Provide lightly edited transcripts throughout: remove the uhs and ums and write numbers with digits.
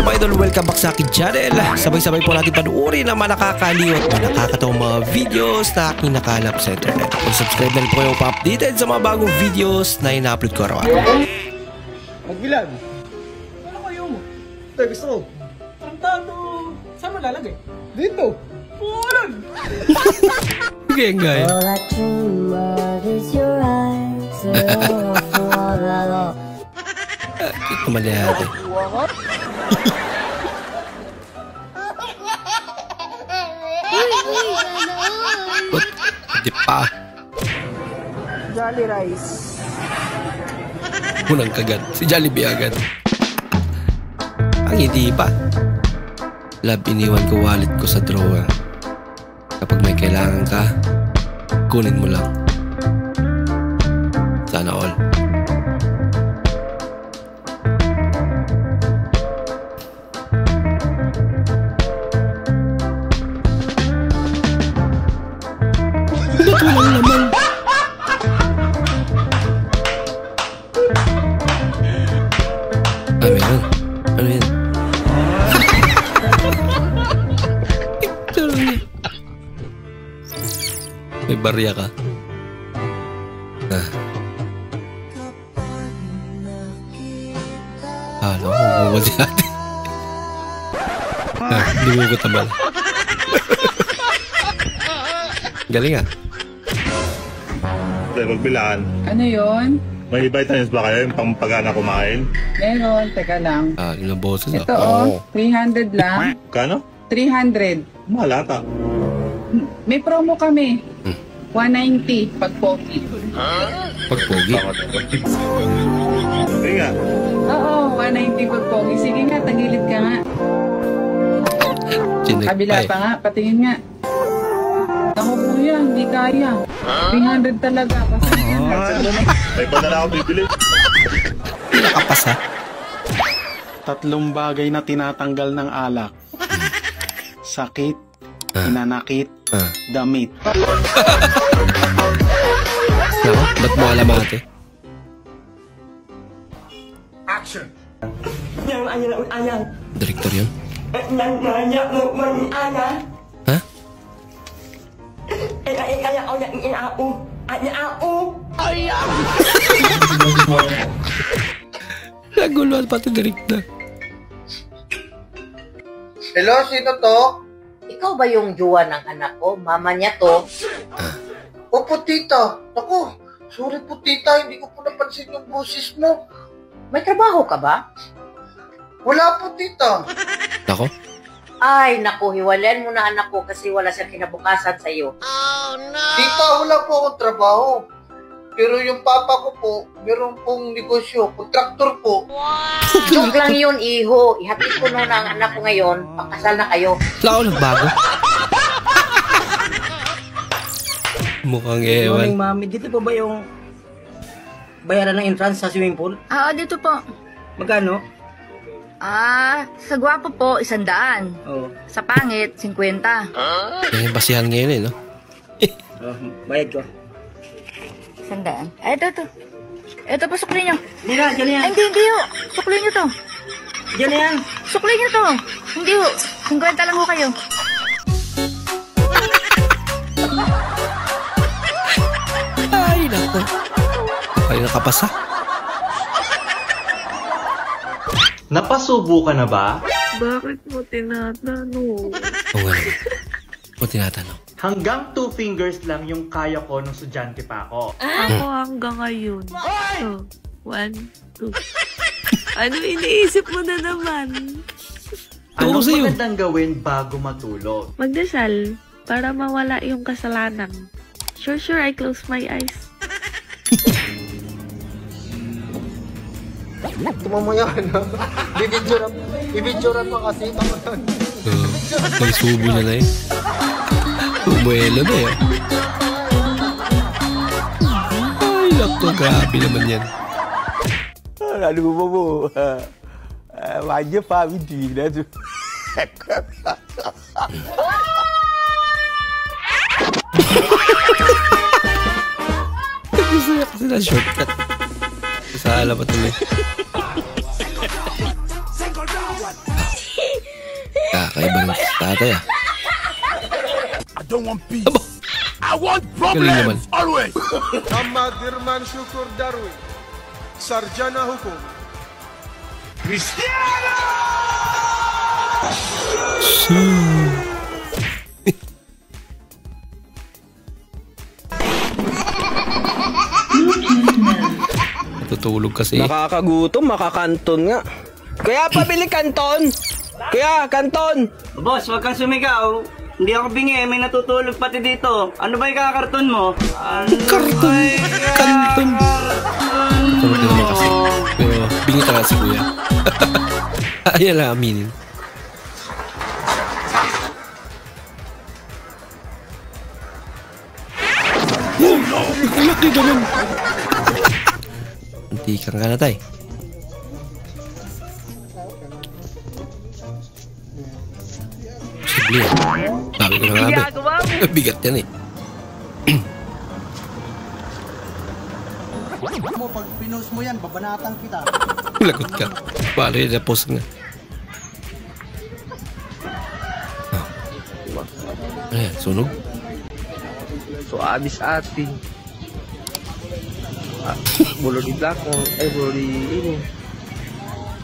What's up idol? Welcome back sa akin channel. Sabay-sabay po natin panuorin ang mga nakakaliw at mga nakakatawang mga videos na aking nakalap sa internet. Kung subscribe na rin po kayo pa-updated sa mga bagong videos na ina-upload ko araw-araw. Magbilan. Ano kayo mo? Ito, gusto ko. Tarantado. Saan mo lalagay? Dito. Pulan! Okay, guys. All I dream of is your eyes. Ito mali natin. Hindi pa. Jolly rice. Unang kagat. Si Jollibee agad. Ang hindi pa. Love, iniwan ko wallet ko sa drawer. Kapag may kailangan ka, kunin mo lang. Sana all. Ba't walang laman? Meron. Ano yan? Ito lang yan. May barya ka. Alam ko, bumabal si ate. Hindi mo ko tabal. Galing ah. Magbilaan. Ano yun? May vitamins ba kayo yung pangpagana kumain? Meron, teka lang. Ilang boses Ito oh, 300 lang. Kano? 300. Mahal ata. May promo kami. 190 pag pogi. Pag pogi? Sige nga. Oo, 190 pag pogi. Sige nga, tagilid ka nga. Kabila pa nga, patingin nga. Ako kuya, hindi kaya. 300 talaga. May ba na ako bibili? Nakapasa. Tatlong bagay na tinatanggal ng alak. Sakit, hinanakit, damit. Nako, ba't mo alam ate? Action. Yang ayang. Direktor yun? Ha? Naguluhan pati direktor. Hello, sino to? Ikaw ba yung jowa ng anak ko? Mama niya to? Opo, tita. Naku, sorry po, tita. Hindi ko po napansin yung boses mo. May trabaho ka ba? Wala po, tita. Nako? Ay, naku, hiwalayan mo na anak ko kasi wala siyang kinabukasan sa'yo. Oh, no! Tita, wala po akong trabaho. Pero yung papa ko po, meron pong negosyo, kontraktor po. Wow! Joke lang yun, iho. Ihatid ko na ang anak ko ngayon, pakasal na kayo. Wala ako nagbago. Mukhang ewan. Morning, mami. Dito po ba yung bayaran ng entrance sa swimming pool? Oo, dito po. Magkano? Sa gwapo po, 100. Oo. Sa pangit, 50. Yan yung basihan ngayon eh, no? Bayad ko. 100. Ay, ito. Ito po, sukli nyo. Hindi na, dyan na yan. Ay, hindi ho. Sukli nyo to. Dyan na yan. Sukli nyo to. Hindi ho. 50 lang ho kayo. Ay, naku. Kayo nakapasa. Napasubo ka na ba? Bakit mo tinatanong? Oo nga naman. O tinatanong. Hanggang 2 fingers lang yung kaya ko nung estudyante pa ako. Ako hanggang ngayon. So, 1, 2. Ano iniisip mo na naman? Anong magandang gawin bago matulog? Magdasal para mawala yung kasalanan. Sure, I close my eyes. Tumamaya na. Bibidyoran pa kasi. May subo na eh. Umuelo na eh. Ay, naku, grabe naman yan. Ano mo mo? Wanya pa, hindi na. Gusto niya kasi na shortcut. Sa alapat tuloy. Kakaiba ng tatay ah. I don't want peace. Aba, I want galing naman. problems always. Ahmad Dirman Syukur Darwin, Sarjana Hukum. Cristiano! Natutulog kasi. Nakakagutom, makakanton nga. Kaya pabili kanton! Kaya, kanton! Boss, wag kang sumigaw. Hindi ako bingi, may natutulog pati dito. Ano ba yung kakakarton mo? Karton! Kanton! Tulog na naman kasi. Pero bingi talaga si kuya. Ayaw lang aminin. Laki naman. Antikan ka na tay. Sige. Sabi ko na nga ba. Bigat yan eh. Mo, pag pinost mo yan, babanatang kita. Lagot ka. Pare, na-post nga. Oh. Ayan, sunog. So, abis ati. Bulo di blako. Bulo di ini.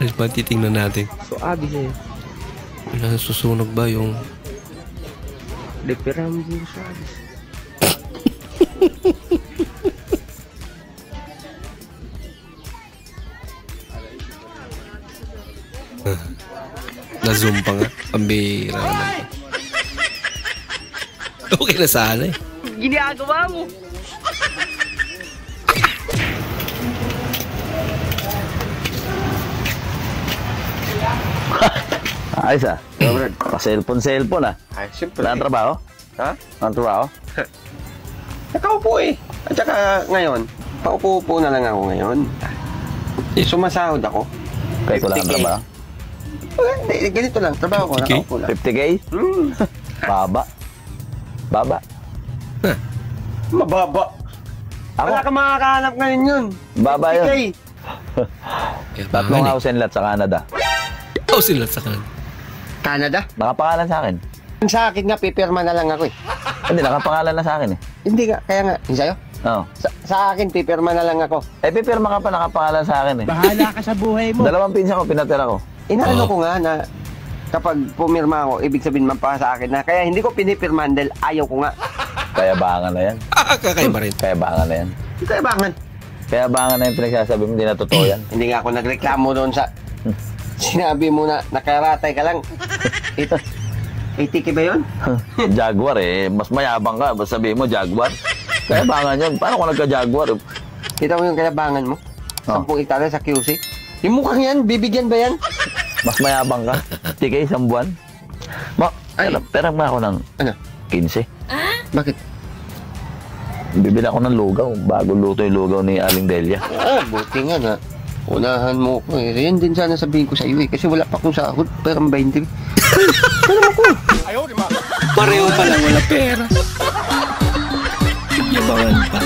Alis ba titingnan natin? So, abis eh. Nasusunog ba yung... Leperambu so abis. Na-zoom pa nga. Pambira naman. Okay na sana eh. Ginagawa mo. Ayos ah. Pa-cellphone ah. Ay, siyempre. Wala ang trabaho? Ha? Ang trabaho? Nakaupo eh. At saka ngayon, paupo-upo na lang ako ngayon. Sumasahod ako. Kahit wala ang trabaho? Hindi, ganito lang. Trabaho ko, nakaupo lang. 50K? Baba. Baba. Mababa. Wala ka makakahanap ngayon yun. Baba yun. 50K. Tatlong house and lot sa Canada. House and lot sa Canada? Canada? Nakapangalan sa akin. Sa akin nga, pipirma na lang ako eh. Hindi, nakapangalan na sa akin eh. Hindi nga, kaya nga. Yung sa'yo? Oo. Sa akin, pipirma na lang ako. Eh, pipirma ka pa, nakapangalan sa akin eh. Bahala ka sa buhay mo. Dalawang pinsan ko, pinatira ko. Inaano ko nga na kapag pumirma ako, ibig sabihin mapaka sa akin na kaya hindi ko pinipirmahan dahil ayaw ko nga. Kayabangan na yan. Kakaiba rin. Kayabangan na yan. Kayabangan. Kayabangan na yung pinagsasabi mo, hindi na totoo yan. Hindi nga ako nagreklamo doon sa sinabi mo na nakaratay ka lang. Ito. 80K ba yun? Jaguar eh. Mas mayabang ka. Basta sabihin mo, Jaguar. Kayabangan yun. Paano kung nagka-Jaguar? Kita mo yung kayabangan mo? 10 hektarya sa QC. Yung mukhang yan, bibigyan ba yan? Mas mayabang ka. Tika isang buwan. Pera mo ako ng ano? 15. Bakit? Bibili ako ng lugaw. Bago luto yung lugaw ni Aling Delia. Buti nga na. Unahan mo ko eh. Yan din sana sabihin ko sa iyo eh. Kasi wala pa akong sahod. Pero 20. Pero ako. Pareho pa lang wala pera. Yabangan pa.